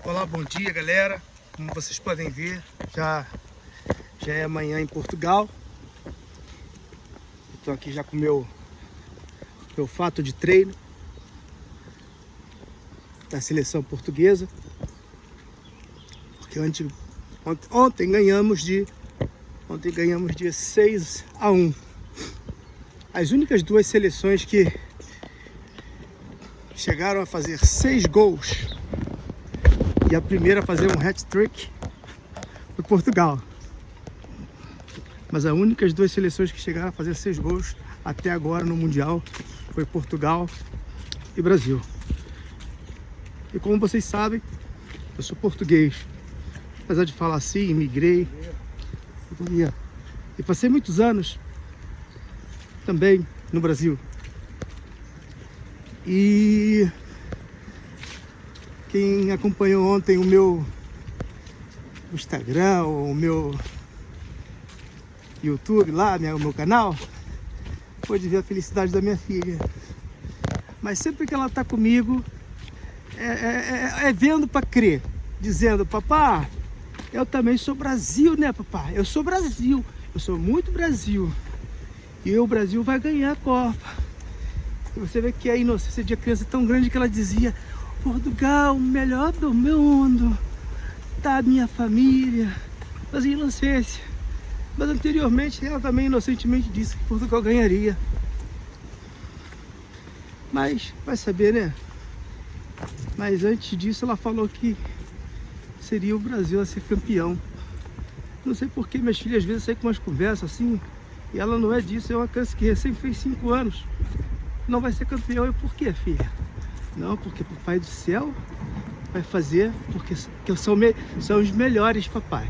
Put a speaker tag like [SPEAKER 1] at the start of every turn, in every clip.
[SPEAKER 1] Olá, bom dia galera. Como vocês podem ver, já é amanhã em Portugal. Estou aqui já com meu fato de treino da seleção portuguesa, porque ontem ganhamos de 6-1. As únicas duas seleções que chegaram a fazer 6 gols e a primeira a fazer um hat-trick foi Portugal. Mas as únicas duas seleções que chegaram a fazer 6 gols até agora no Mundial foi Portugal e Brasil. E como vocês sabem, eu sou português. Apesar de falar assim, imigrei e passei muitos anos também no Brasil. E quem acompanhou ontem o meu Instagram, o meu YouTube lá, o meu canal, pôde ver a felicidade da minha filha. Mas sempre que ela está comigo, é vendo para crer, dizendo: papá, eu também sou Brasil, né papá? Eu sou Brasil, eu sou muito Brasil. E o Brasil vai ganhar a Copa. E você vê que a inocência de criança é tão grande que ela dizia: Portugal, o melhor do mundo, da minha família. Mas inocência. Mas anteriormente ela também inocentemente disse que Portugal ganharia. Mas vai saber, né? Mas antes disso ela falou que seria o Brasil a ser campeão. Não sei porque minhas filhas às vezes saem com umas conversas assim, e ela não é disso. É uma criança que recém fez 5 anos. Não vai ser campeão. E por quê, filha? Não, porque o Papai do Céu vai fazer, porque são os melhores, papai.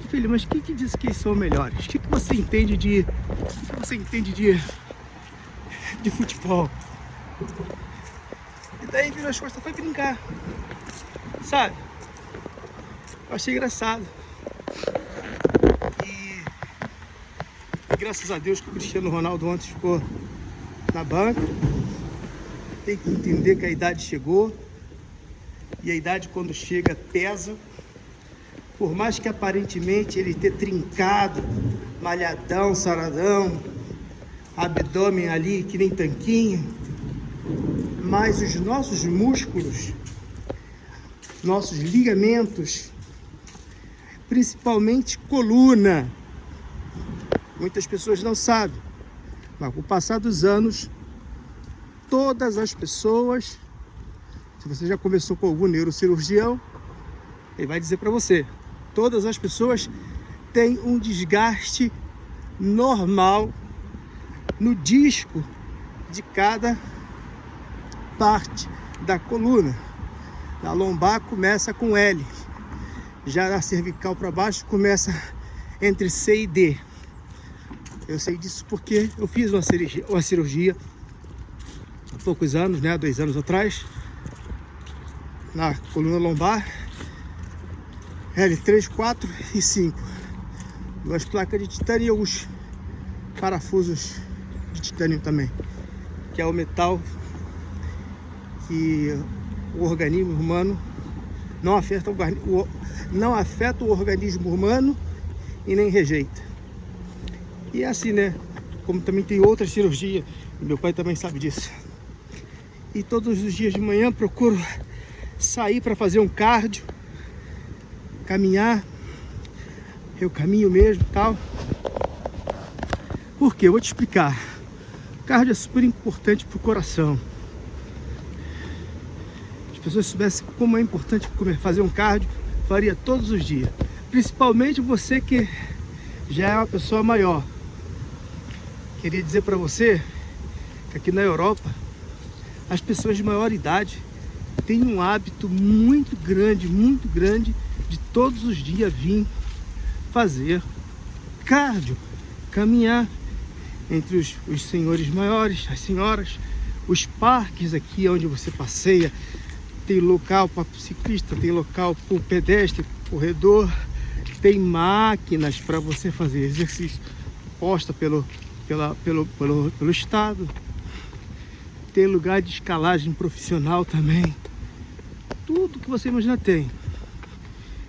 [SPEAKER 1] Filho, mas quem que diz que eles são melhores? O que você entende de futebol? E daí virou as costas, foi brincar, sabe? Eu achei engraçado. E graças a Deus que o Cristiano Ronaldo ontem ficou na banca. Tem que entender que a idade chegou. E a idade, quando chega, pesa. Por mais que aparentemente ele ter trincado, malhadão, saradão, abdômen ali que nem tanquinho, mas os nossos músculos, nossos ligamentos, principalmente coluna, muitas pessoas não sabem, mas com o passar dos anos, todas as pessoas, se você já conversou com algum neurocirurgião, ele vai dizer para você: todas as pessoas têm um desgaste normal no disco de cada parte da coluna. A lombar começa com L, já a cervical para baixo começa entre C e D. Eu sei disso porque eu fiz uma cirurgia há poucos anos, né, 2 anos atrás, na coluna lombar, L3, 4 e 5. 2 placas de titânio e alguns parafusos de titânio também, que é o metal que o organismo humano não afeta o organismo humano e nem rejeita. E é assim, né? Como também tem outra cirurgia, meu pai também sabe disso. E todos os dias de manhã procuro sair para fazer um cardio, caminhar. Eu caminho mesmo e tal. Por quê? Eu vou te explicar. O cardio é super importante para o coração. Se as pessoas soubessem como é importante fazer um cardio, faria todos os dias. Principalmente você que já é uma pessoa maior. Queria dizer para você que aqui na Europa, as pessoas de maior idade têm um hábito muito grande de todos os dias vir fazer cardio, caminhar entre os senhores maiores, as senhoras. Os parques aqui onde você passeia, tem local para ciclista, tem local para o pedestre, corredor, tem máquinas para você fazer exercício posta pelo estado, tem lugar de escalagem profissional também. Tudo que você imagina tem.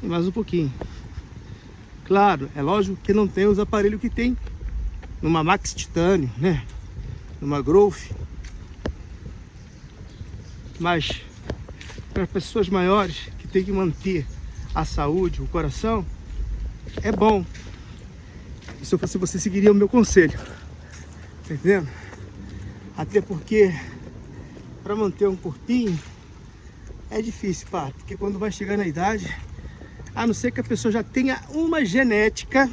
[SPEAKER 1] E mais um pouquinho. Claro, é lógico que não tem os aparelhos que tem numa Max Titânio, né? Numa Growth. Mas para pessoas maiores que tem que manter a saúde, o coração, é bom. E se eu fosse você, seguiria o meu conselho. Tá entendendo? Até porque para manter um corpinho é difícil, pá. Porque quando vai chegar na idade, a não ser que a pessoa já tenha uma genética,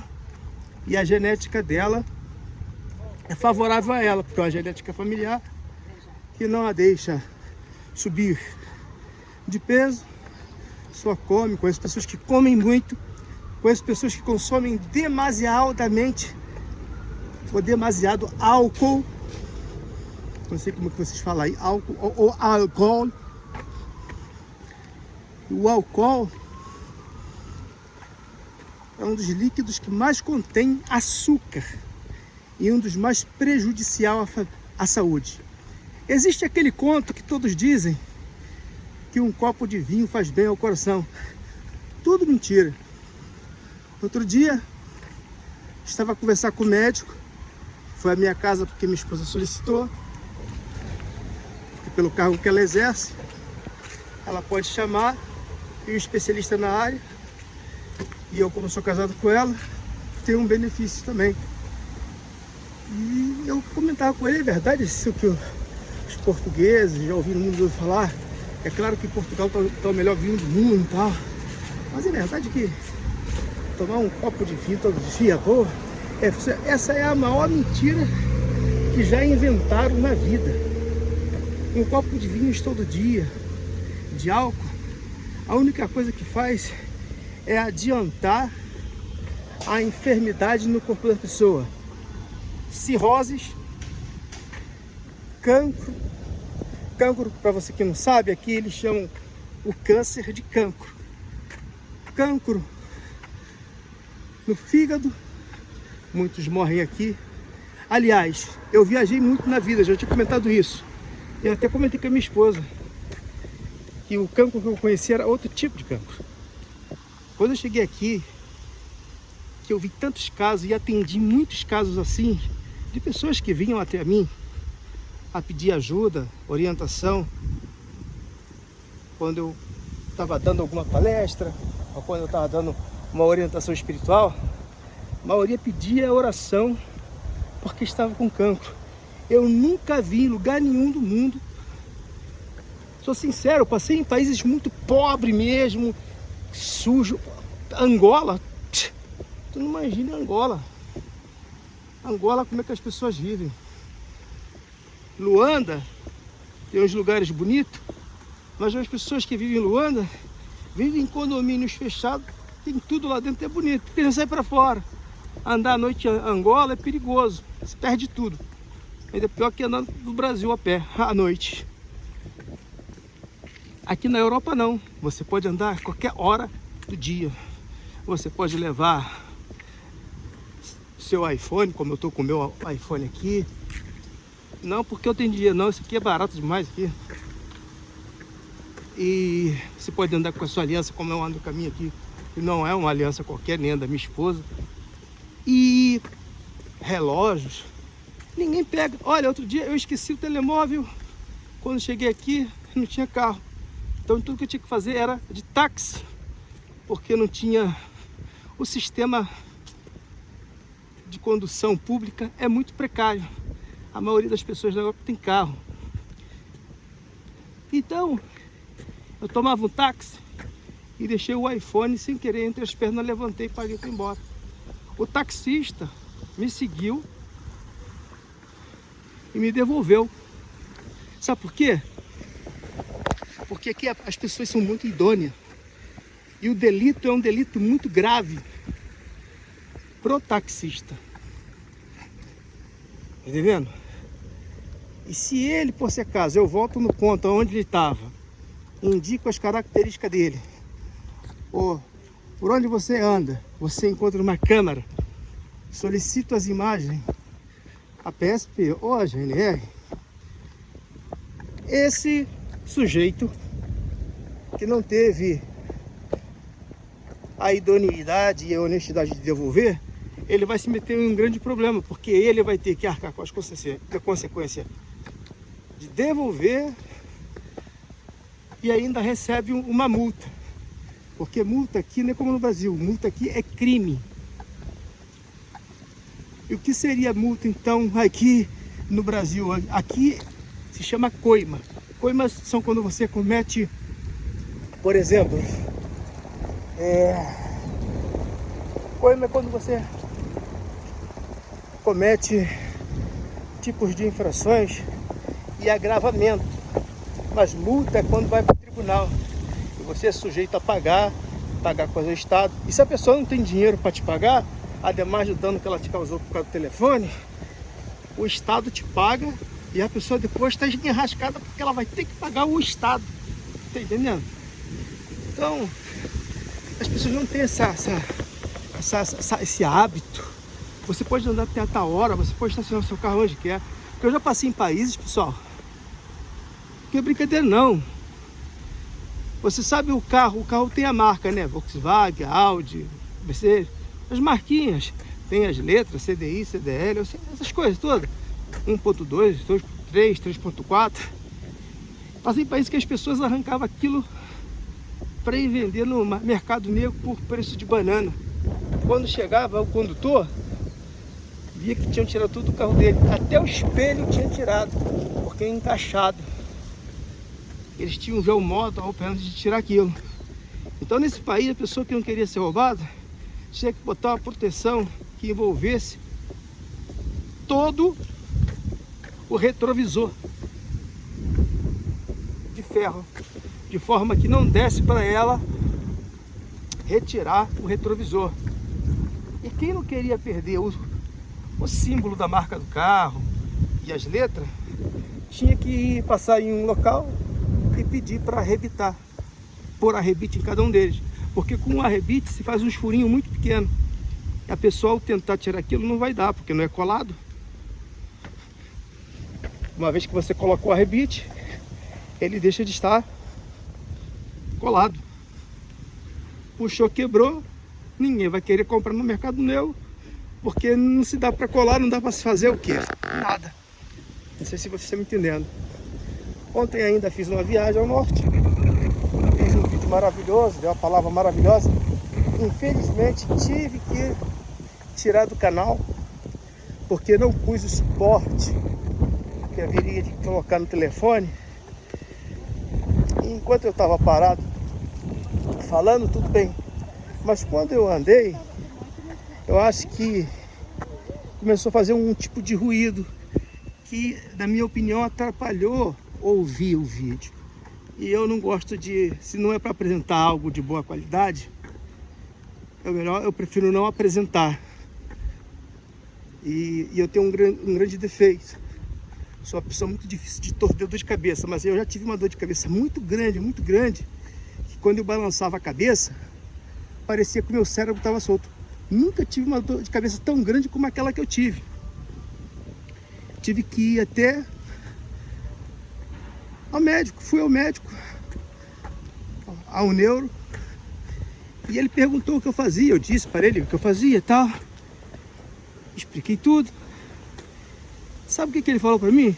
[SPEAKER 1] e a genética dela é favorável a ela, porque é uma genética familiar que não a deixa subir de peso. Só come, conheço pessoas que comem muito, conheço pessoas que consomem demasiadamente ou demasiado álcool. Não sei como é que vocês falam aí, álcool ou álcool. O álcool é um dos líquidos que mais contém açúcar e um dos mais prejudicial à saúde. Existe aquele conto que todos dizem que um copo de vinho faz bem ao coração. Tudo mentira. Outro dia, estava a conversar com o médico, foi à minha casa porque minha esposa solicitou, pelo cargo que ela exerce, ela pode chamar, e o especialista na área, e eu, como sou casado com ela, tenho um benefício também. E eu comentava com ele, é verdade isso que os portugueses, já ouvi no mundo falar, é claro que Portugal tá o melhor vinho do mundo e tal, mas é verdade que tomar um copo de vinho todo dia, pô, essa é a maior mentira que já inventaram na vida. Um copo de vinho todo dia, de álcool, a única coisa que faz é adiantar a enfermidade no corpo da pessoa. Cirroses, cancro. Cancro, para você que não sabe, aqui eles chamam o câncer de cancro. Cancro no fígado, muitos morrem aqui. Aliás, eu viajei muito na vida, já tinha comentado isso. Eu até comentei com a minha esposa que o cancro que eu conheci era outro tipo de cancro. Quando eu cheguei aqui, que eu vi tantos casos e atendi muitos casos assim, de pessoas que vinham até mim a pedir ajuda, orientação, quando eu estava dando alguma palestra, ou quando eu estava dando uma orientação espiritual, a maioria pedia oração porque estava com cancro. Eu nunca vi em lugar nenhum do mundo, sou sincero, eu passei em países muito pobres mesmo, sujo. Angola, tu não imagina Angola. Angola, como é que as pessoas vivem. Luanda tem uns lugares bonitos, mas as pessoas que vivem em Luanda vivem em condomínios fechados, tem tudo lá dentro, é bonito, porque não sai para fora. Andar à noite em Angola é perigoso, você perde tudo. Ainda pior que andar no Brasil a pé, à noite. Aqui na Europa não, você pode andar a qualquer hora do dia. Você pode levar seu iPhone, como eu estou com o meu iPhone aqui. Não porque eu tenho dinheiro não, isso aqui é barato demais aqui. E você pode andar com a sua aliança, como eu ando com a minha aqui, que não é uma aliança qualquer, nem a da minha esposa. E relógios, ninguém pega. Olha, outro dia eu esqueci o telemóvel, quando cheguei aqui não tinha carro. Então tudo que eu tinha que fazer era de táxi, porque não tinha o sistema de condução pública, é muito precário. A maioria das pessoas na Europa tem carro. Então, eu tomava um táxi e deixei o iPhone sem querer entre as pernas, levantei, paguei e fui embora. O taxista me seguiu e me devolveu. Sabe por quê? Porque aqui as pessoas são muito idôneas. E o delito é um delito muito grave pro taxista. Tá entendendo? E se ele, por se acaso, eu volto no ponto onde ele estava, indico as características dele, ou por onde você anda, você encontra uma câmera, solicito as imagens, a PSP ou a GNR, esse sujeito que não teve a idoneidade e a honestidade de devolver, ele vai se meter em um grande problema, porque ele vai ter que arcar com as consequências de devolver e ainda recebe uma multa. Porque multa aqui não é como no Brasil, multa aqui é crime. E o que seria multa então aqui no Brasil? Aqui se chama coima. Coimas são quando você comete, por exemplo, coima é quando você comete tipos de infrações e agravamento. Mas multa é quando vai para o tribunal e você é sujeito a pagar coisa do Estado. E se a pessoa não tem dinheiro para te pagar, ademais do dano que ela te causou por causa do telefone, o Estado te paga e a pessoa depois está enrascada porque ela vai ter que pagar o Estado. Tá entendendo? Então, as pessoas não têm esse hábito. Você pode andar até a tal hora, você pode estacionar o seu carro onde quer. Porque eu já passei em países, pessoal, que é brincadeira não. Você sabe o carro tem a marca, né? Volkswagen, Audi, Mercedes, as marquinhas. Tem as letras, CDI, CDL, essas coisas todas. 1.2, 2.3, 3.4. Passei em países que as pessoas arrancavam aquilo para ir vender no mercado negro por preço de banana. Quando chegava o condutor, via que tinham tirado tudo do carro dele. Até o espelho tinha tirado, porque é encaixado. Eles tinham já o modo, a operância de tirar aquilo. Então nesse país, a pessoa que não queria ser roubada tinha que botar uma proteção que envolvesse todo o retrovisor de ferro, de forma que não desse para ela retirar o retrovisor. E quem não queria perder o símbolo da marca do carro e as letras, tinha que passar em um local e pedir para arrebitar, pôr arrebite em cada um deles, porque com o arrebite se faz uns furinhos muito pequenos. A pessoa ao tentar tirar aquilo não vai dar, porque não é colado. Uma vez que você colocou o arrebite, ele deixa de estar colado. Puxou, quebrou, ninguém vai querer comprar no mercado negro, porque não se dá para colar, não dá para se fazer o quê? Nada. Não sei se você está me entendendo. Ontem ainda fiz uma viagem ao norte, fiz um vídeo maravilhoso, deu uma palavra maravilhosa. Infelizmente tive que tirar do canal, porque não pus o suporte que haveria de colocar no telefone. E enquanto eu estava parado, falando, tudo bem. Mas quando eu andei, eu acho que começou a fazer um tipo de ruído que, na minha opinião, atrapalhou ouvir o vídeo. E eu não gosto de, se não é para apresentar algo de boa qualidade, eu prefiro não apresentar. E eu tenho um grande defeito. Sou uma pessoa muito difícil de ter dor de cabeça, mas eu já tive uma dor de cabeça muito grande, que quando eu balançava a cabeça, parecia que o meu cérebro estava solto. Nunca tive uma dor de cabeça tão grande como aquela que eu tive. Tive que ir até ao médico, fui ao médico, ao neuro, e ele perguntou o que eu fazia. Eu disse para ele o que eu fazia e tal, expliquei tudo. Sabe o que ele falou para mim?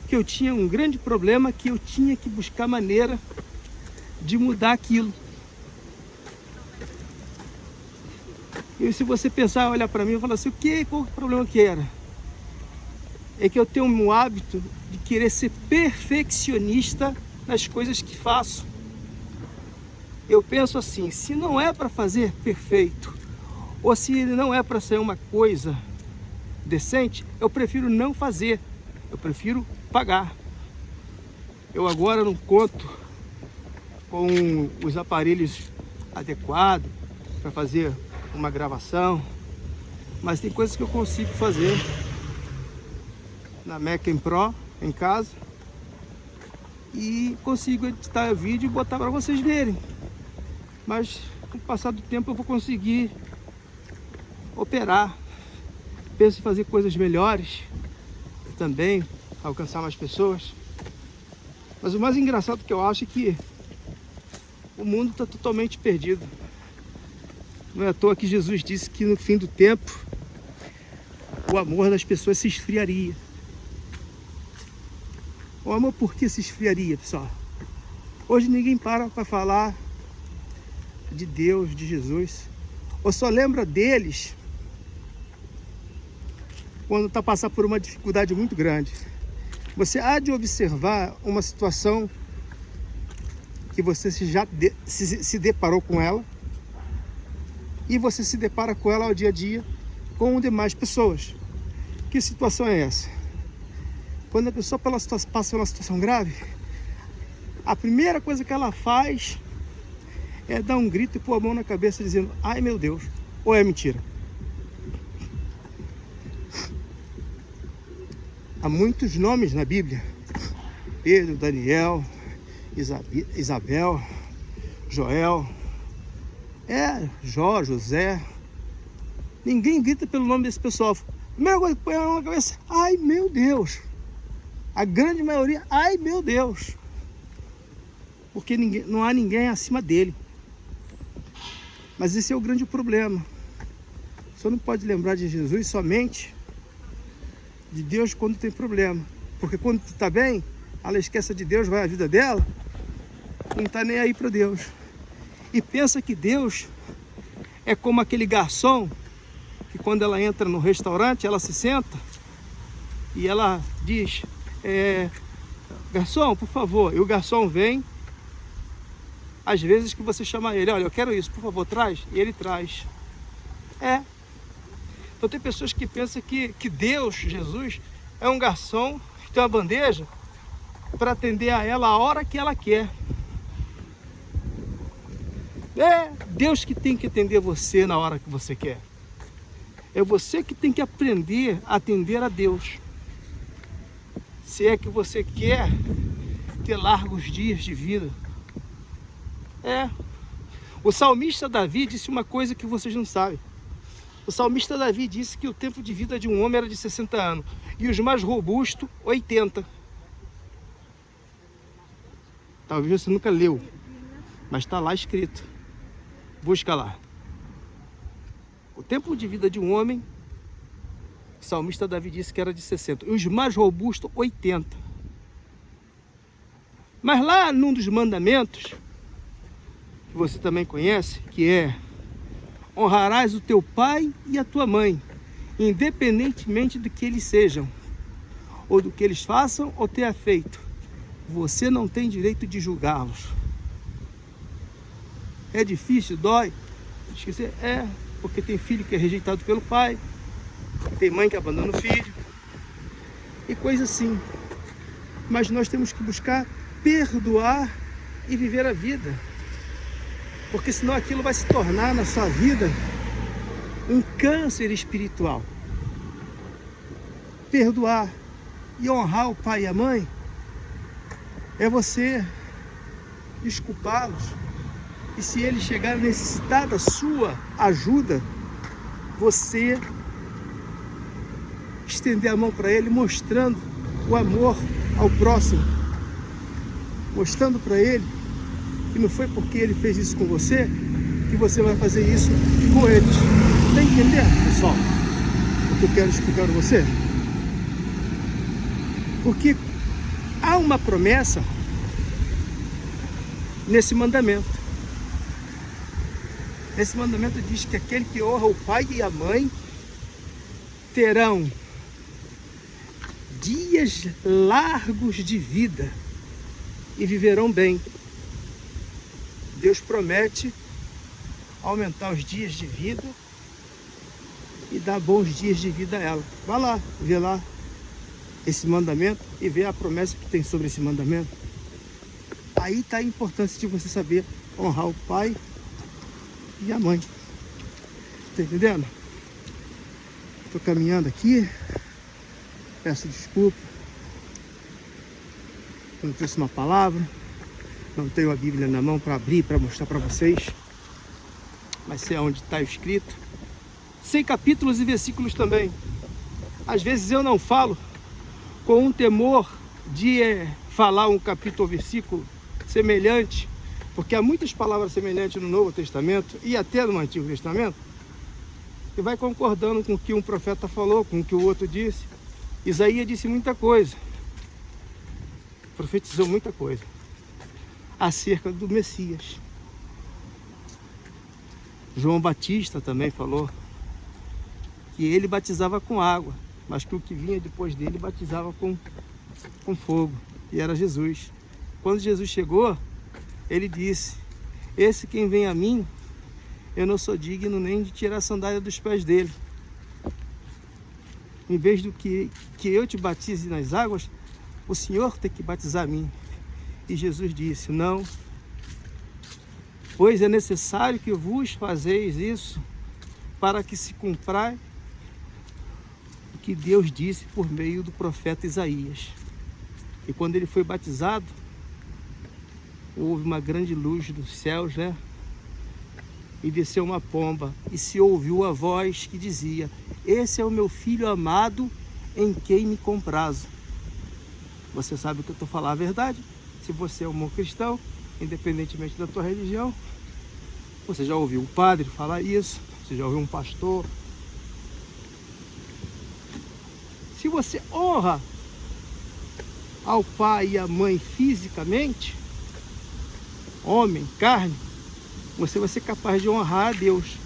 [SPEAKER 1] Que eu tinha um grande problema, que eu tinha que buscar maneira de mudar aquilo. E se você pensar, olhar para mim e falar assim, qual o problema que era? É que eu tenho um hábito de querer ser perfeccionista nas coisas que faço. Eu penso assim, se não é para fazer perfeito, ou se não é para ser uma coisa decente, eu prefiro não fazer, eu prefiro pagar. Eu agora não conto com os aparelhos adequados para fazer uma gravação, mas tem coisas que eu consigo fazer na Mac Pro em casa e consigo editar o vídeo e botar para vocês verem. Mas com o passar do tempo eu vou conseguir operar. Penso em fazer coisas melhores também, alcançar mais pessoas. Mas o mais engraçado que eu acho é que O mundo está totalmente perdido. Não é à toa que Jesus disse que no fim do tempo o amor das pessoas se esfriaria. O amor por que se esfriaria, pessoal? Hoje ninguém para falar de Deus, de Jesus. Ou só lembra deles quando está passando por uma dificuldade muito grande. Você há de observar uma situação que você se deparou com ela, e você se depara com ela ao dia a dia com demais pessoas. Que situação é essa? Quando a pessoa passa por uma situação grave, a primeira coisa que ela faz é dar um grito e pôr a mão na cabeça dizendo: ai meu Deus, ou é mentira? Há muitos nomes na Bíblia: Pedro, Daniel, Isabel, Joel, Jó, José. Ninguém grita pelo nome desse pessoal. A primeira coisa que põe a mão na cabeça: ai meu Deus. A grande maioria: ai meu Deus. Porque não há ninguém acima dele. Mas esse é o grande problema. Você não pode lembrar de Jesus somente de Deus quando tem problema. Porque quando está bem, ela esquece de Deus, vai à vida dela, não está nem aí para Deus. E pensa que Deus é como aquele garçom que quando ela entra no restaurante, ela se senta e ela diz: garçom, por favor. E o garçom vem, às vezes que você chama ele: olha, eu quero isso, por favor, traz. E ele traz. Então tem pessoas que pensam que Deus, Jesus, é um garçom que tem uma bandeja para atender a ela a hora que ela quer. É Deus que tem que atender você na hora que você quer. É você que tem que aprender a atender a Deus. Se é que você quer ter largos dias de vida. O salmista Davi disse uma coisa que vocês não sabem. O salmista Davi disse que o tempo de vida de um homem era de 60 anos. E os mais robustos, 80. Talvez você nunca leu, mas está lá escrito. Busca lá. O tempo de vida de um homem, o salmista Davi disse que era de 60. E os mais robustos, 80. Mas lá num dos mandamentos, que você também conhece, que é: honrarás o teu pai e a tua mãe, independentemente do que eles sejam, ou do que eles façam ou tenham feito. Você não tem direito de julgá-los. É difícil, dói esquecer? Porque tem filho que é rejeitado pelo pai, tem mãe que abandona o filho, e coisa assim. Mas nós temos que buscar perdoar e viver a vida, porque senão aquilo vai se tornar na sua vida um câncer espiritual. Perdoar e honrar o pai e a mãe é você desculpá-los, e se eles chegarem a necessitar da sua ajuda, você estender a mão para ele, mostrando o amor ao próximo, mostrando para ele que não foi porque ele fez isso com você que você vai fazer isso com eles. Está entendendo, pessoal, o que eu quero explicar para você? Porque há uma promessa nesse mandamento. Esse mandamento diz que aquele que honra o pai e a mãe terão dias largos de vida e viverão bem. Deus promete aumentar os dias de vida e dar bons dias de vida a ela. Vai lá, vê lá esse mandamento e vê a promessa que tem sobre esse mandamento. Aí está a importância de você saber honrar o pai e a mãe. Tá entendendo? Estou caminhando aqui. Peço desculpa. Eu não trouxe uma palavra. Não tenho a Bíblia na mão para abrir, para mostrar para vocês. Mas sei onde está escrito. Sei capítulos e versículos também. Às vezes eu não falo com um temor de falar um capítulo ou versículo semelhante Porque há muitas palavras semelhantes no Novo Testamento e até no Antigo Testamento, que vai concordando com o que um profeta falou, com o que o outro disse. Isaías disse muita coisa, profetizou muita coisa acerca do Messias. João Batista também falou que ele batizava com água, mas que o que vinha depois dele batizava com fogo, e era Jesus. Quando Jesus chegou, ele disse: esse quem vem a mim, eu não sou digno nem de tirar a sandália dos pés dele. Em vez do que eu te batize nas águas, o Senhor tem que batizar a mim. E Jesus disse: não, pois é necessário que vos fazeis isso para que se cumpra o que Deus disse por meio do profeta Isaías. E quando ele foi batizado, houve uma grande luz dos céus, né? E desceu uma pomba, e se ouviu a voz que dizia: esse é o meu filho amado, em quem me comprazo. Você sabe que eu estou falando a verdade? Se você é um bom cristão, independentemente da tua religião, você já ouviu um padre falar isso, você já ouviu um pastor. Se você honra ao pai e à mãe fisicamente, homem, carne, você vai ser capaz de honrar a Deus.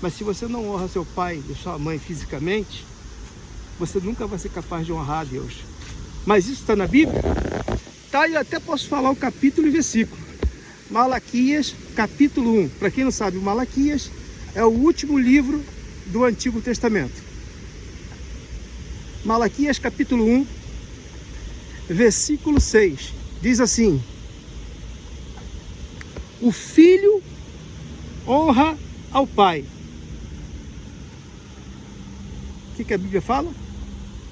[SPEAKER 1] Mas se você não honra seu pai e sua mãe fisicamente, você nunca vai ser capaz de honrar a Deus. Mas isso está na Bíblia? Tá, eu até posso falar o capítulo e versículo. Malaquias, capítulo 1. Para quem não sabe, o Malaquias é o último livro do Antigo Testamento. Malaquias, capítulo 1, versículo 6. Diz assim: o filho honra ao pai. O que a Bíblia fala?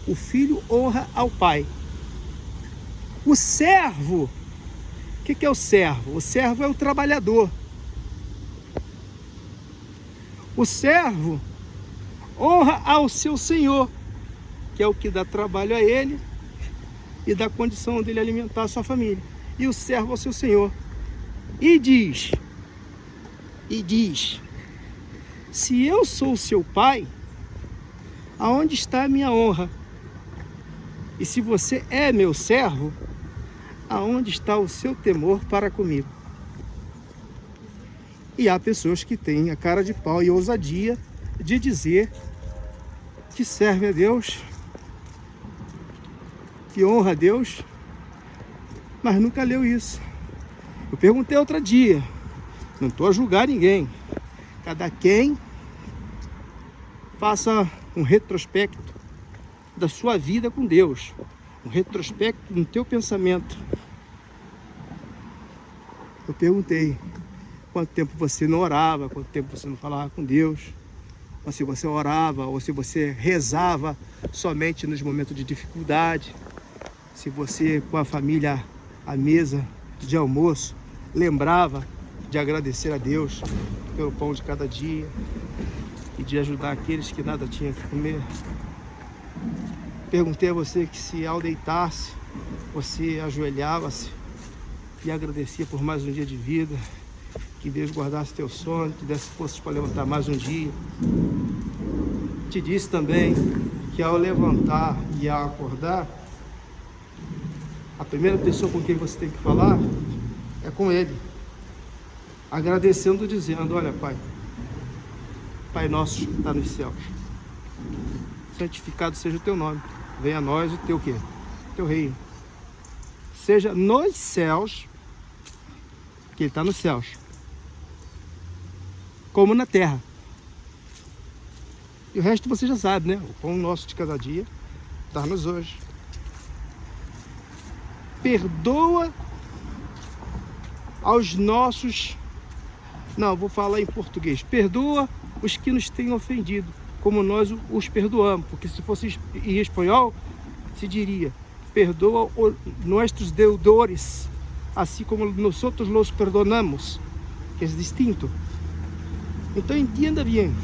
[SPEAKER 1] O filho honra ao pai. O servo, o que é o servo? O servo é o trabalhador. O servo honra ao seu senhor, que é o que dá trabalho a ele e dá condição dele alimentar a sua família. E o servo ao seu senhor. E diz, se eu sou seu pai, aonde está a minha honra? E se você é meu servo, aonde está o seu temor para comigo? E há pessoas que têm a cara de pau e ousadia de dizer que serve a Deus, que honra a Deus, mas nunca leu isso. Eu perguntei outro dia, não estou a julgar ninguém, cada quem faça um retrospecto da sua vida com Deus, um retrospecto no teu pensamento. Eu perguntei quanto tempo você não orava, quanto tempo você não falava com Deus, ou se você orava, ou se você rezava somente nos momentos de dificuldade, se você com a família à mesa de almoço lembrava de agradecer a Deus pelo pão de cada dia e de ajudar aqueles que nada tinham que comer. Perguntei a você que se ao deitar-se, você ajoelhava-se e agradecia por mais um dia de vida, que Deus guardasse teu sono, que desse forças para levantar mais um dia. Te disse também que ao levantar e ao acordar, a primeira pessoa com quem você tem que falar é com Ele, agradecendo, dizendo: olha, Pai, Pai nosso que está nos céus, santificado seja o teu nome, venha a nós o teu quê? Teu reino, seja nos céus, que Ele está nos céus, como na terra. E o resto você já sabe, né? O pão nosso de cada dia dá-nos hoje. Perdoa aos nossos... Não, vou falar em português. Perdoa os que nos têm ofendido, como nós os perdoamos. Porque se fosse em espanhol, se diria: perdoa os nossos deudores, assim como nós los perdonamos, que é distinto. Então entenda bem.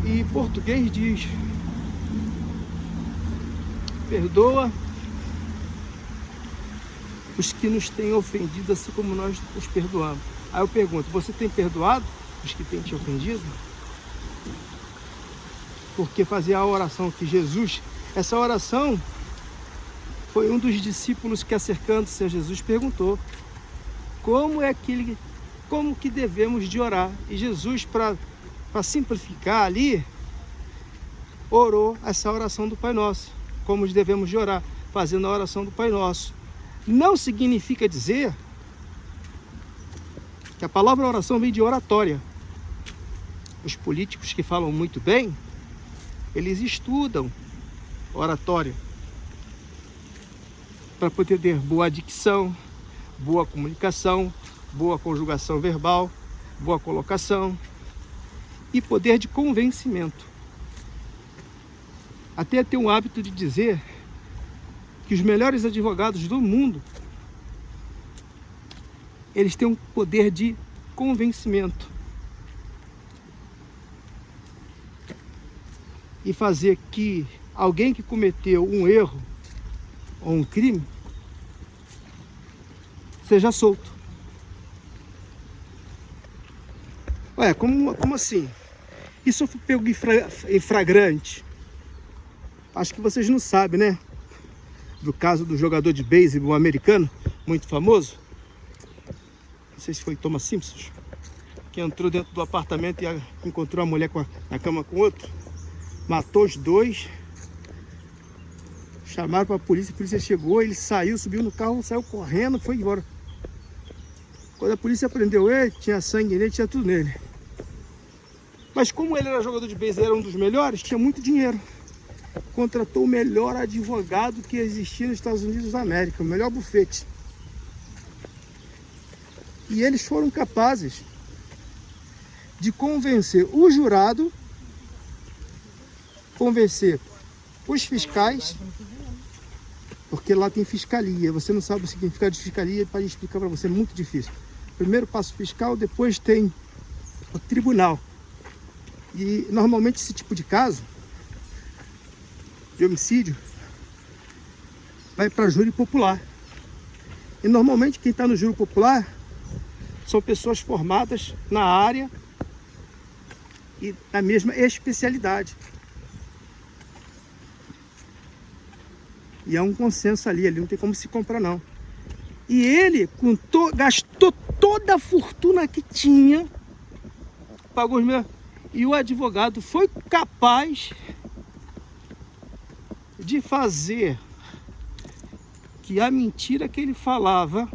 [SPEAKER 1] E em português diz: perdoa os que nos têm ofendido, assim como nós os perdoamos. Aí eu pergunto, você tem perdoado os que têm te ofendido? Porque fazer a oração que Jesus, essa oração foi um dos discípulos que, acercando-se a Jesus, perguntou como que devemos de orar. E Jesus, para simplificar ali, orou essa oração do Pai Nosso, como devemos de orar, fazendo a oração do Pai Nosso. Não significa dizer que a palavra oração vem de oratória. Os políticos que falam muito bem, eles estudam oratória para poder ter boa dicção, boa comunicação, boa conjugação verbal, boa colocação e poder de convencimento. Até ter um hábito de dizer que os melhores advogados do mundo, eles têm um poder de convencimento e fazer que alguém que cometeu um erro ou um crime seja solto. Ué, como assim? Isso eu fui pego em flagrante. Acho que vocês não sabem, né? Do caso do jogador de beisebol americano, muito famoso. Não sei se foi Thomas Simpson, que entrou dentro do apartamento e encontrou a mulher na cama com outro. Matou os dois. Chamaram para a polícia chegou, ele saiu, subiu no carro, saiu correndo, foi embora. Quando a polícia prendeu ele, tinha sangue nele, tinha tudo nele. Mas como ele era jogador de beisebol, era um dos melhores, tinha muito dinheiro. Contratou o melhor advogado que existia nos Estados Unidos da América, o melhor bufete. E eles foram capazes de convencer o jurado, convencer os fiscais, porque lá tem fiscalia. Você não sabe o significado de fiscalia, para explicar para você, é muito difícil. Primeiro passo fiscal, depois tem o tribunal. E normalmente esse tipo de caso de homicídio vai para júri popular. E normalmente quem está no júri popular são pessoas formadas na área e na mesma especialidade. E é um consenso ali não tem como se comprar não. E ele gastou toda a fortuna que tinha, pagou os meus, e o advogado foi capaz de fazer que a mentira que ele falava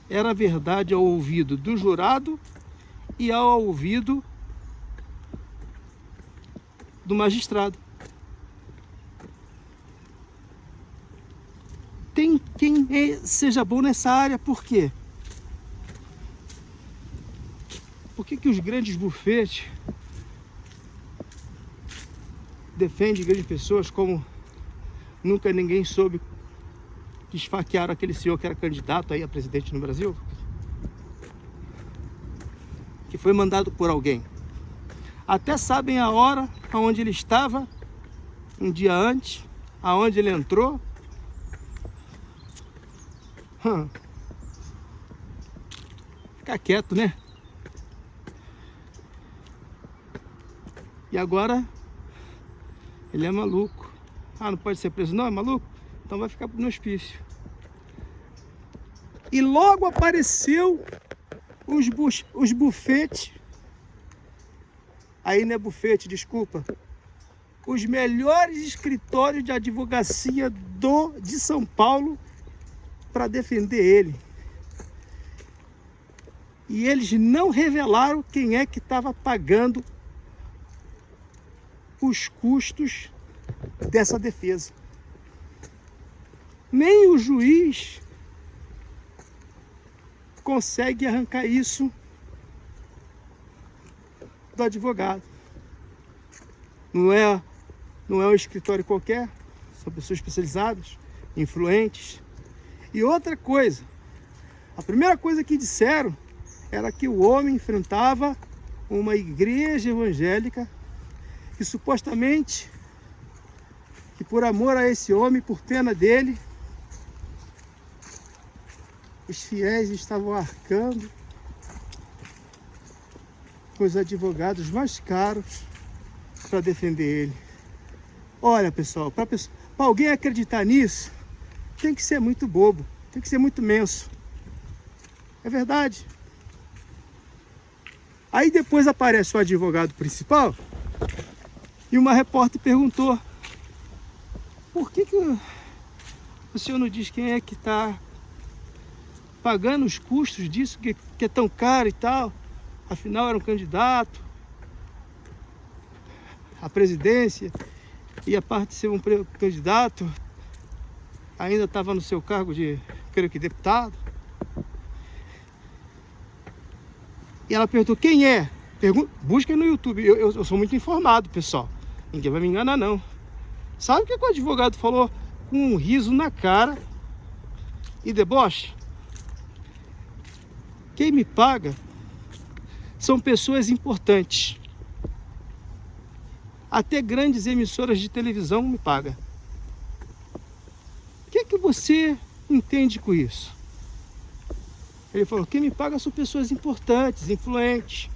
[SPEAKER 1] era verdade ao ouvido do jurado e ao ouvido do magistrado. Tem quem seja bom nessa área, por quê? Por que os grandes bufetes defendem grandes pessoas como nunca ninguém soube que esfaquearam aquele senhor que era candidato aí a presidente no Brasil? Que foi mandado por alguém. Até sabem a hora aonde ele estava, um dia antes, aonde ele entrou. Fica quieto, né? E agora ele é maluco. Não pode ser preso não, é maluco? Então vai ficar no hospício. E logo apareceu os bufetes. Aí não é bufete, desculpa. Os melhores escritórios de advocacia de São Paulo para defender ele. E eles não revelaram quem é que estava pagando os custos dessa defesa. Nem o juiz consegue arrancar isso do advogado. Não é um escritório qualquer, são pessoas especializadas, influentes. E outra coisa, a primeira coisa que disseram era que o homem enfrentava uma igreja evangélica que supostamente, que por amor a esse homem, por pena dele, os fiéis estavam arcando com os advogados mais caros para defender ele. Olha, pessoal, para alguém acreditar nisso, tem que ser muito bobo, tem que ser muito menso. É verdade. Aí depois aparece o advogado principal e uma repórter perguntou: por que o senhor não diz quem é que está pagando os custos disso, que é tão caro e tal? Afinal, era um candidato à presidência, e a parte de ser um candidato, ainda estava no seu cargo de, creio que, deputado. E ela perguntou: quem é? Busca no YouTube. Eu sou muito informado, pessoal. Ninguém vai me enganar, não. Sabe o que o advogado falou com um riso na cara e deboche? Quem me paga são pessoas importantes. Até grandes emissoras de televisão me pagam. O que você entende com isso? Ele falou: quem me paga são pessoas importantes, influentes.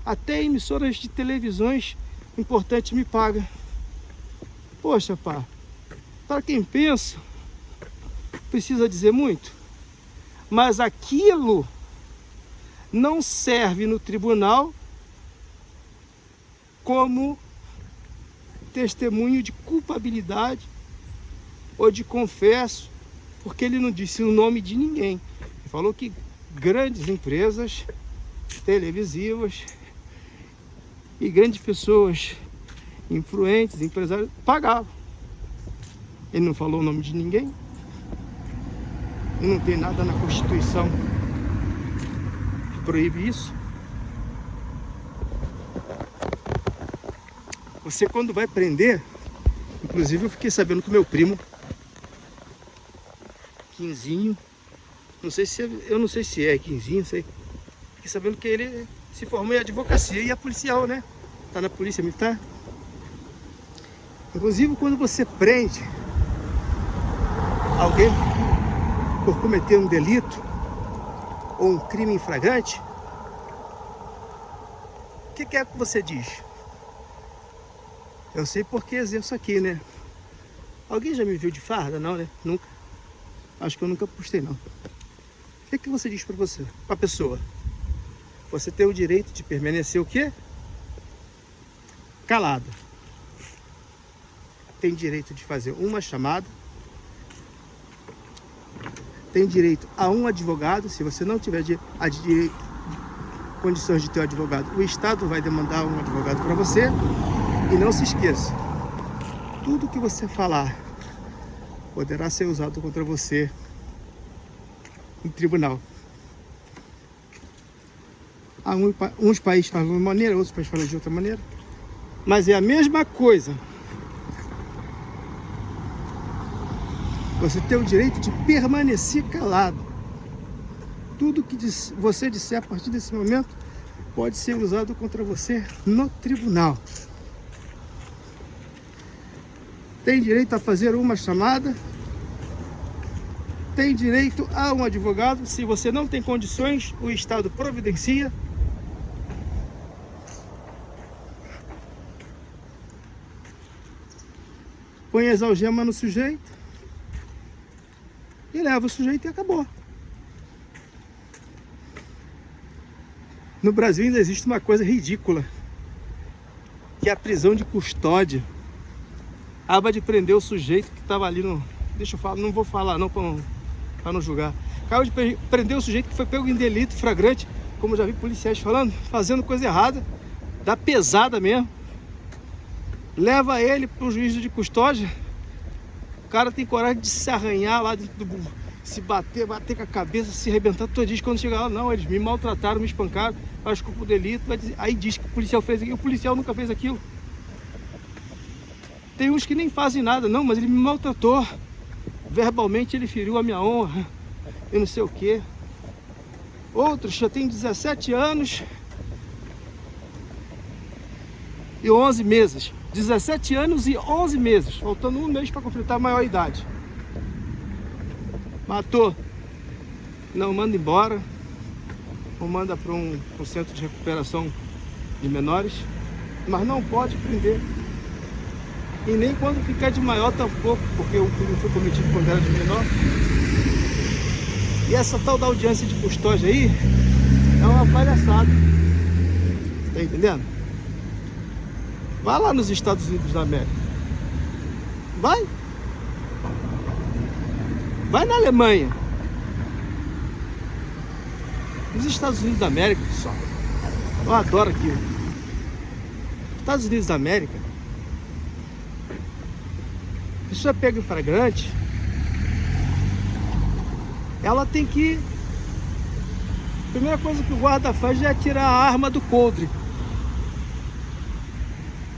[SPEAKER 1] Até emissoras de televisões importantes me pagam. Poxa, pá, para quem pensa, precisa dizer muito. Mas aquilo não serve no tribunal como testemunho de culpabilidade ou de confesso, porque ele não disse o nome de ninguém. Ele falou que grandes empresas televisivas e grandes pessoas influentes, empresários, pagavam. Ele não falou o nome de ninguém. E não tem nada na Constituição que proíbe isso. Você, quando vai prender, inclusive eu fiquei sabendo que o meu primo Quinzinho, eu não sei se é Quinzinho, sei. Fiquei sabendo que ele se formou em advocacia e é policial, né? Tá na polícia militar. Inclusive, quando você prende alguém por cometer um delito ou um crime em flagrante, o que é que você diz? Eu sei porque exerço aqui, né? Alguém já me viu de farda? Não, né? Nunca. Acho que eu nunca postei, não. O que você diz para a pessoa? Você tem o direito de permanecer o quê? Calado. Tem direito de fazer uma chamada. Tem direito a um advogado. Se você não tiver condições de ter um advogado, o Estado vai demandar um advogado para você. E não se esqueça, tudo que você falar poderá ser usado contra você em tribunal. Uns países falam de uma maneira, outros países falam de outra maneira, mas é a mesma coisa. Você tem o direito de permanecer calado. Tudo que você disser a partir desse momento pode ser usado contra você no tribunal. Tem direito a fazer uma chamada. Tem direito a um advogado. Se você não tem condições, o Estado providencia. Põe as algemas no sujeito e leva o sujeito e acabou. No Brasil ainda existe uma coisa ridícula, que é a prisão de custódia. Acaba de prender o sujeito que estava ali no... Deixa eu falar, não vou falar não para não julgar. Acaba de prender o sujeito que foi pego em delito flagrante, como eu já vi policiais falando, fazendo coisa errada, da pesada mesmo. Leva ele para o juízo de custódia. O cara tem coragem de se arranhar lá dentro do... Se bater com a cabeça, se arrebentar todinho. Quando chegar lá, não, eles me maltrataram, me espancaram, acho que o delito, aí diz que o policial fez aquilo. O policial nunca fez aquilo. Tem uns que nem fazem nada, não, mas ele me maltratou. Verbalmente ele feriu a minha honra, e não sei o quê. Outros já tem 17 anos e 11 meses. 17 anos e 11 meses, faltando um mês para completar a maior idade. Matou. não manda embora, ou manda para um centro de recuperação de menores, mas não pode prender. E nem quando ficar de maior tampouco, porque o crime foi cometido quando era de menor. E essa tal da audiência de custódia aí é uma palhaçada. Tá entendendo? Vai lá nos Estados Unidos da América. Vai. Vai na Alemanha. Nos Estados Unidos da América, pessoal. Eu adoro aquilo. Estados Unidos da América. A pessoa pega em flagrante. Ela tem que... A primeira coisa que o guarda faz é tirar a arma do coldre.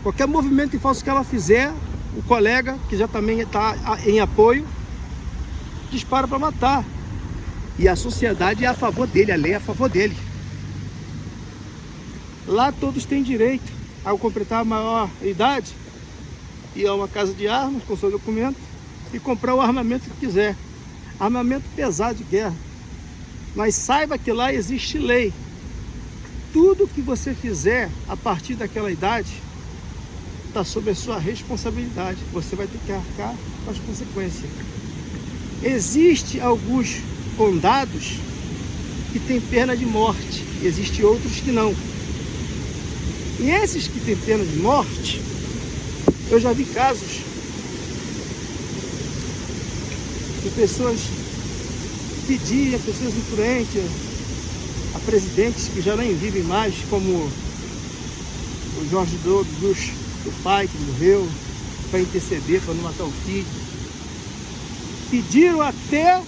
[SPEAKER 1] Qualquer movimento em falso que ela fizer, o colega, que já também está em apoio, dispara para matar. E a sociedade é a favor dele, a lei é a favor dele. Lá todos têm direito, ao completar a maior idade, ir a uma casa de armas com seu documento e comprar o armamento que quiser. Armamento pesado de guerra. Mas saiba que lá existe lei. Tudo que você fizer a partir daquela idade está sob a sua responsabilidade. Você vai ter que arcar com as consequências. Existem alguns condados que têm pena de morte. Existem outros que não. E esses que têm pena de morte, eu já vi casos de pessoas pedirem a pessoas influentes, a presidentes que já nem vivem mais, como o George W. Bush, o pai que morreu, para interceder, para não matar o filho. Pediram até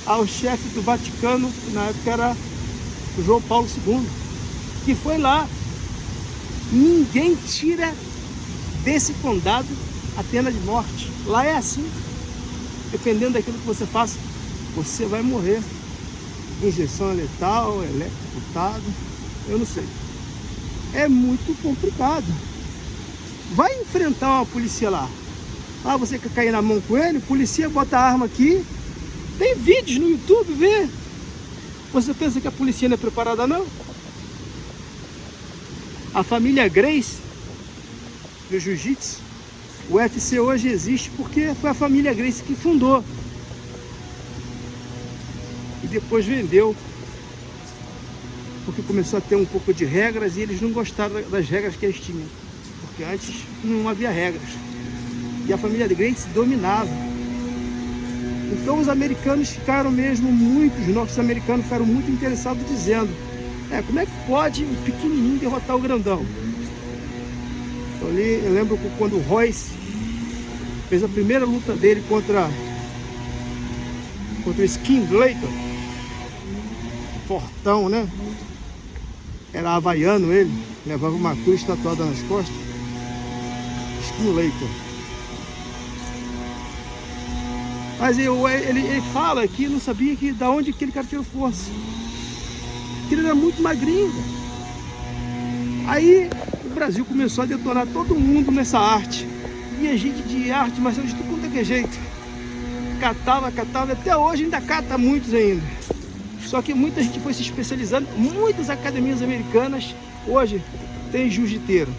[SPEAKER 1] ao chefe do Vaticano, que na época era o João Paulo II, que foi lá. Ninguém tira desse condado a pena de morte. Lá é assim. Dependendo daquilo que você faça, você vai morrer. Injeção letal, eletrocutado, eu não sei. É muito complicado. Vai enfrentar uma polícia lá. Ah, você quer cair na mão com ele? Polícia bota a arma aqui. Tem vídeos no YouTube, vê. Você pensa que a polícia não é preparada, não? A família Gracie do Jiu-Jitsu, o UFC hoje existe porque foi a família Gracie que fundou. E depois vendeu. Porque começou a ter um pouco de regras e eles não gostaram das regras que eles tinham. Porque antes não havia regras. E a família Gracie dominava. Então os americanos ficaram mesmo, muitos norte-americanos ficaram muito interessados dizendo: como é que pode o pequenininho derrotar o grandão? Eu lembro que quando o Royce fez a primeira luta dele contra o Skin Layton, fortão, né? Era havaiano ele, levava uma cruz tatuada nas costas. Skin Layton. Mas ele fala que não sabia da onde aquele cara tirou força. Que ele era muito magrinho. Aí o Brasil começou a detonar todo mundo nessa arte. E a gente de arte, mas de tudo quanto é jeito. Catava, até hoje ainda cata muitos ainda. Só que muita gente foi se especializando. Muitas academias americanas hoje tem jiu-jiteiro.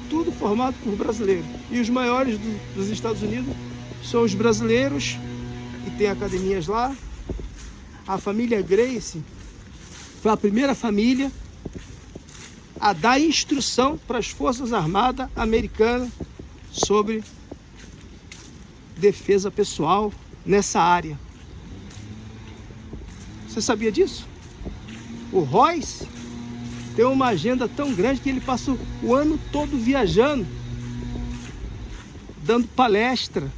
[SPEAKER 1] Tudo formado por brasileiros. E os maiores dos Estados Unidos são os brasileiros, que tem academias lá. A família Gracie foi a primeira família a dar instrução para as Forças Armadas Americanas sobre defesa pessoal nessa área. Você sabia disso? O Royce tem uma agenda tão grande que ele passa o ano todo viajando, dando palestra.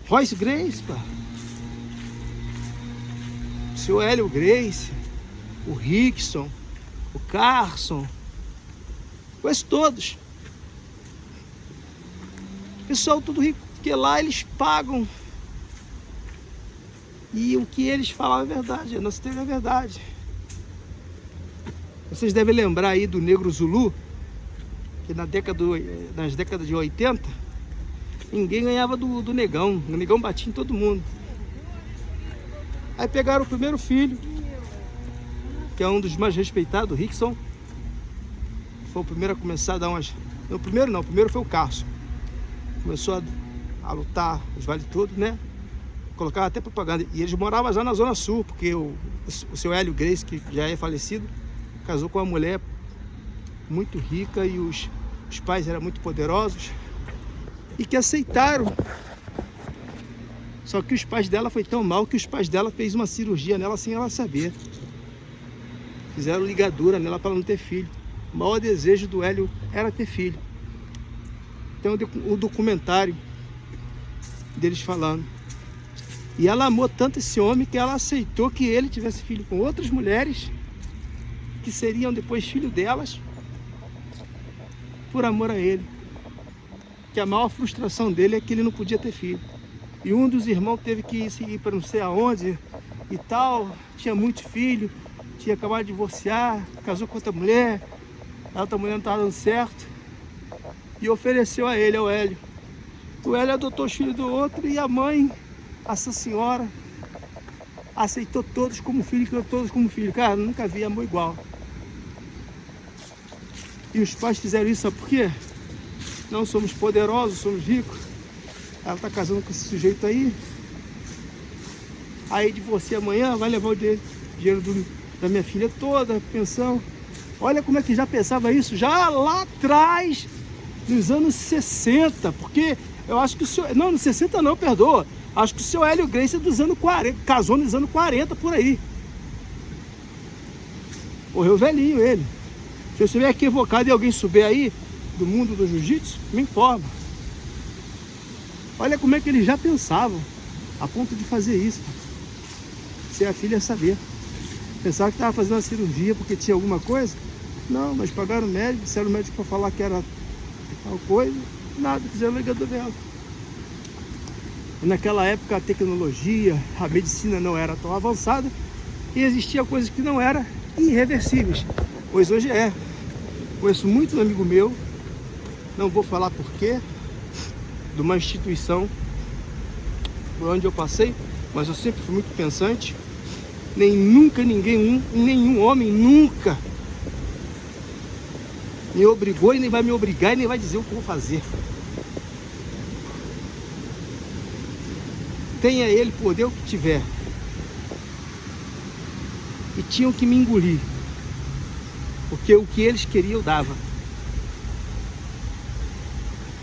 [SPEAKER 1] Royce Gracie, pá. O seu Hélio Gracie, o Rickson, o Carson, conheço todos. Pessoal tudo rico, porque lá eles pagam. E o que eles falam é verdade, a nossa terra é verdade. Vocês devem lembrar aí do Negro Zulu, que nas décadas de 80, Ninguém ganhava do negão. O negão batia em todo mundo. Aí pegaram o primeiro filho, que é um dos mais respeitados, o Rickson. Foi o primeiro a começar a dar umas... Não, o primeiro foi o Carson. Começou a lutar os vale todos, né? Colocava até propaganda. E eles moravam já na Zona Sul, porque o seu Hélio Grace, que já é falecido, casou com uma mulher muito rica e os pais eram muito poderosos e que aceitaram. Só que os pais dela foi tão mal que os pais dela fez uma cirurgia nela sem ela saber. Fizeram ligadura nela para não ter filho. O maior desejo do Hélio era ter filho. Tem um documentário deles falando. E ela amou tanto esse homem que ela aceitou que ele tivesse filho com outras mulheres que seriam depois filho delas por amor a ele. Que a maior frustração dele é que ele não podia ter filho. E um dos irmãos teve que ir para não sei aonde e tal, tinha muitos filhos, tinha acabado de divorciar, casou com outra mulher, a outra mulher não estava dando certo, e ofereceu a ele, ao Hélio. O Hélio adotou os filhos do outro e a mãe, essa senhora, aceitou todos como filho, criou todos como filho. Cara, nunca vi amor igual. E os pais fizeram isso, sabe por quê? Não somos poderosos, somos ricos. Ela está casando com esse sujeito aí. Aí de você amanhã vai levar o dinheiro da minha filha toda, pensão. Olha como é que já pensava isso, já lá atrás, nos anos 60. Porque eu acho que o seu... Não, nos 60 não, perdoa. Acho que o seu Hélio Grace é dos anos 40, casou nos anos 40, por aí. Morreu velhinho ele. Se eu estiver equivocado e alguém souber aí, do mundo do jiu-jitsu, me informa. Olha como é que eles já pensavam, a ponto de fazer isso. Se a filha saber. Pensava que estava fazendo uma cirurgia porque tinha alguma coisa. Não, mas pagaram o médico, disseram o médico para falar que era tal coisa. Nada, fizeram ligador dela. Naquela época a tecnologia, a medicina não era tão avançada e existia coisas que não eram irreversíveis, pois hoje é. Conheço muito um amigo meu, não vou falar porquê, de uma instituição por onde eu passei, mas eu sempre fui muito pensante. Nenhum homem nunca me obrigou e nem vai me obrigar e nem vai dizer o que eu vou fazer. Tenha ele poder o que tiver. E tinham que me engolir. Porque o que eles queriam eu dava.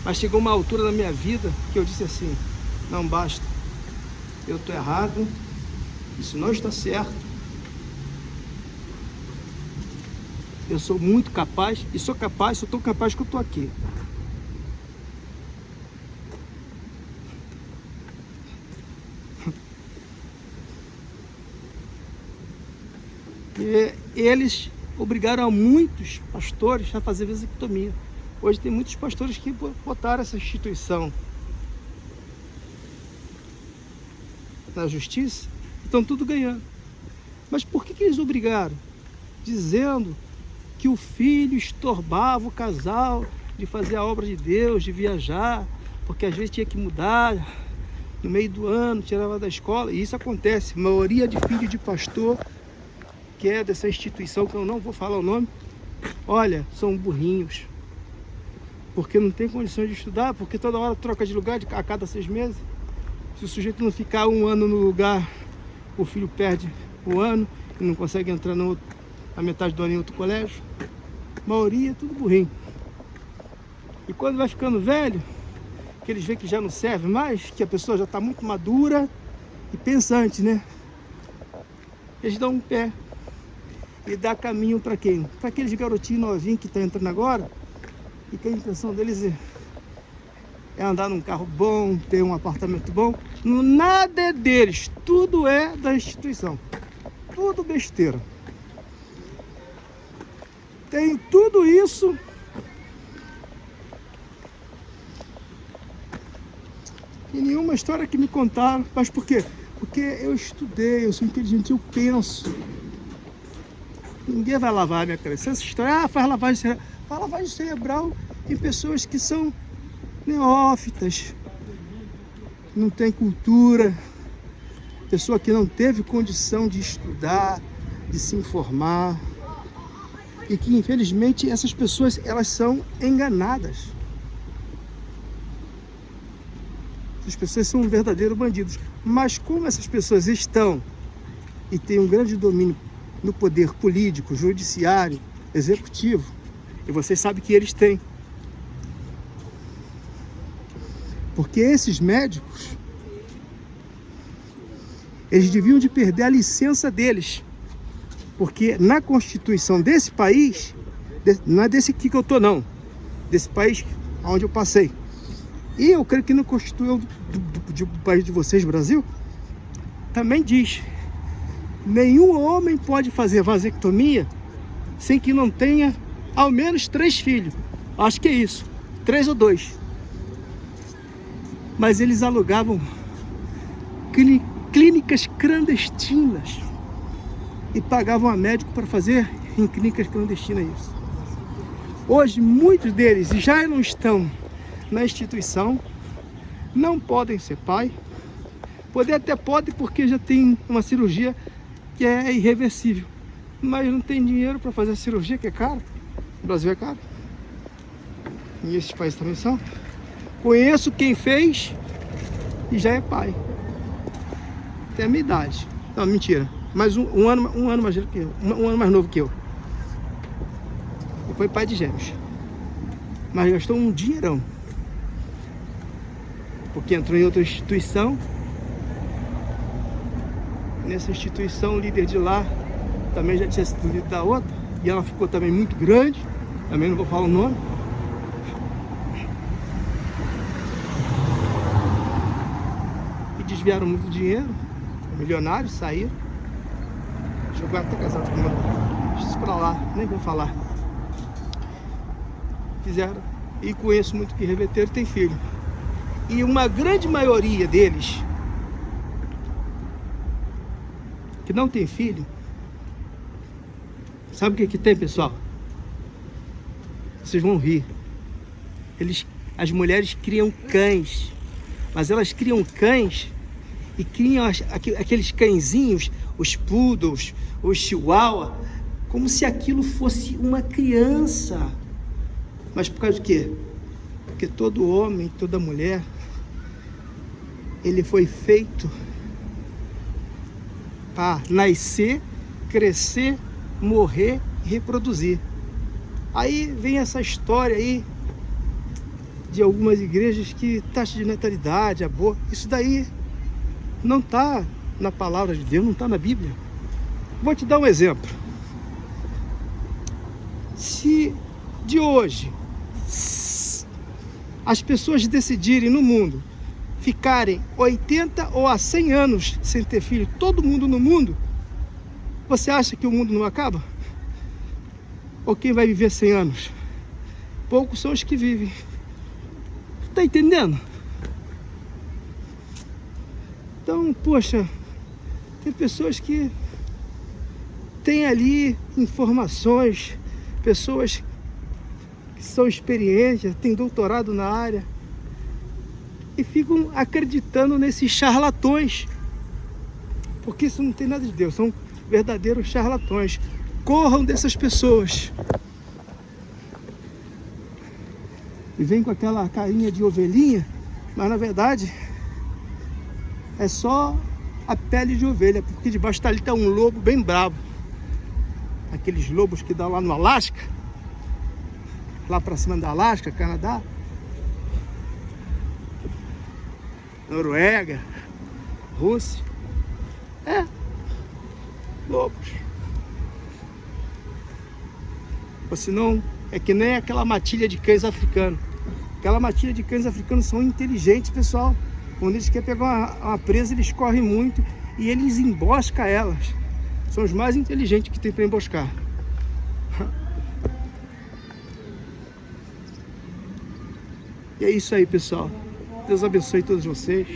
[SPEAKER 1] Mas chegou uma altura na minha vida que eu disse assim, não basta. Eu estou errado. Isso não está certo. Eu sou muito capaz. E sou tão capaz que eu estou aqui. E eles obrigaram a muitos pastores a fazer vasectomia. Hoje tem muitos pastores que botaram essa instituição na justiça e estão tudo ganhando. Mas por que eles obrigaram? Dizendo que o filho estorbava o casal de fazer a obra de Deus, de viajar, porque às vezes tinha que mudar no meio do ano, tirava da escola. E isso acontece. A maioria de filhos de pastor, que é dessa instituição, que eu não vou falar o nome, olha, são burrinhos. Porque não tem condições de estudar, porque toda hora troca de lugar a cada 6 meses. Se o sujeito não ficar um ano no lugar, o filho perde o ano e não consegue entrar na metade do ano em outro colégio. A maioria é tudo burrinho. E quando vai ficando velho, que eles veem que já não serve mais, que a pessoa já está muito madura e pensante, né? Eles dão um pé e dá caminho para quem? Para aqueles garotinhos novinhos que estão entrando agora e que a intenção deles é andar num carro bom, ter um apartamento bom. Nada é deles, tudo é da instituição. Tudo besteira. Tem tudo isso e nenhuma história que me contaram. Mas por quê? Porque eu estudei, eu sou inteligente, eu penso. Ninguém vai lavar a minha cabeça. Essa história, faz lavagem cerebral. Faz lavagem cerebral em pessoas que são neófitas, não tem cultura, pessoa que não teve condição de estudar, de se informar, e que infelizmente essas pessoas, elas são enganadas. Essas pessoas são verdadeiros bandidos. Mas como essas pessoas estão e têm um grande domínio no poder político, judiciário, executivo, e vocês sabem que eles têm, porque esses médicos, eles deviam de perder a licença deles, porque na Constituição desse país, não é desse aqui que eu tô não, desse país onde eu passei, e eu creio que no Constituição do país de vocês, Brasil, também diz: nenhum homem pode fazer vasectomia sem que não tenha ao menos 3 filhos. Acho que é isso, 3 ou 2. Mas eles alugavam clínicas clandestinas e pagavam a médico para fazer em clínicas clandestinas isso. Hoje muitos deles já não estão na instituição, não podem ser pai. Poder até pode, porque já tem uma cirurgia que é irreversível, mas não tem dinheiro para fazer a cirurgia, que é caro. O Brasil é caro, e esses países também são. Conheço quem fez e já é pai, tem a minha idade. Não, mentira, mas um ano mais que eu, um ano mais novo que eu, e foi pai de gêmeos, mas gastou um dinheirão, porque entrou em outra instituição. Nessa instituição, o líder de lá também já tinha sido líder da outra, e ela ficou também muito grande, também não vou falar o nome. E desviaram muito dinheiro, milionários, saíram. Chegou até casado com uma. Deixa isso pra lá, nem vou falar. Fizeram, e conheço muito que reverteram, tem filho. E uma grande maioria deles que não tem filho, sabe o que tem, pessoal? Vocês vão rir. As mulheres criam cães, mas elas criam cães e criam aqueles cãezinhos, os poodles, os chihuahua, como se aquilo fosse uma criança. Mas por causa do quê? Porque todo homem, toda mulher, ele foi feito para nascer, crescer, morrer e reproduzir. Aí vem essa história aí de algumas igrejas que taxa de natalidade, aborto, isso daí não está na palavra de Deus, não está na Bíblia. Vou te dar um exemplo. Se de hoje as pessoas decidirem no mundo ficarem 80 ou a 100 anos sem ter filho, todo mundo no mundo, você acha que o mundo não acaba? Ou quem vai viver 100 anos? Poucos são os que vivem. Tá entendendo? Então, poxa, tem pessoas que têm ali informações, pessoas que são experientes, têm doutorado na área, e ficam acreditando nesses charlatões, porque isso não tem nada de Deus, são verdadeiros charlatões. Corram dessas pessoas. E vem com aquela carinha de ovelhinha, mas na verdade é só a pele de ovelha, porque debaixo dali está um lobo bem bravo. Aqueles lobos que dão lá no Alasca, lá para cima da Alasca, Canadá, Noruega, Rússia. Lobos. Ou senão é que nem aquela matilha de cães africanos. Aquela matilha de cães africanos são inteligentes, pessoal. Quando eles querem pegar uma presa, eles correm muito e eles emboscam elas. São os mais inteligentes que tem para emboscar. E é isso aí, pessoal. Deus abençoe todos vocês.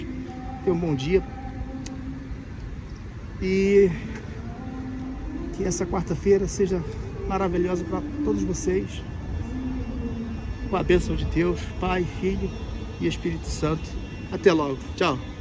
[SPEAKER 1] Tenham um bom dia. E que essa quarta-feira seja maravilhosa para todos vocês. Com a bênção de Deus, Pai, Filho e Espírito Santo. Até logo. Tchau.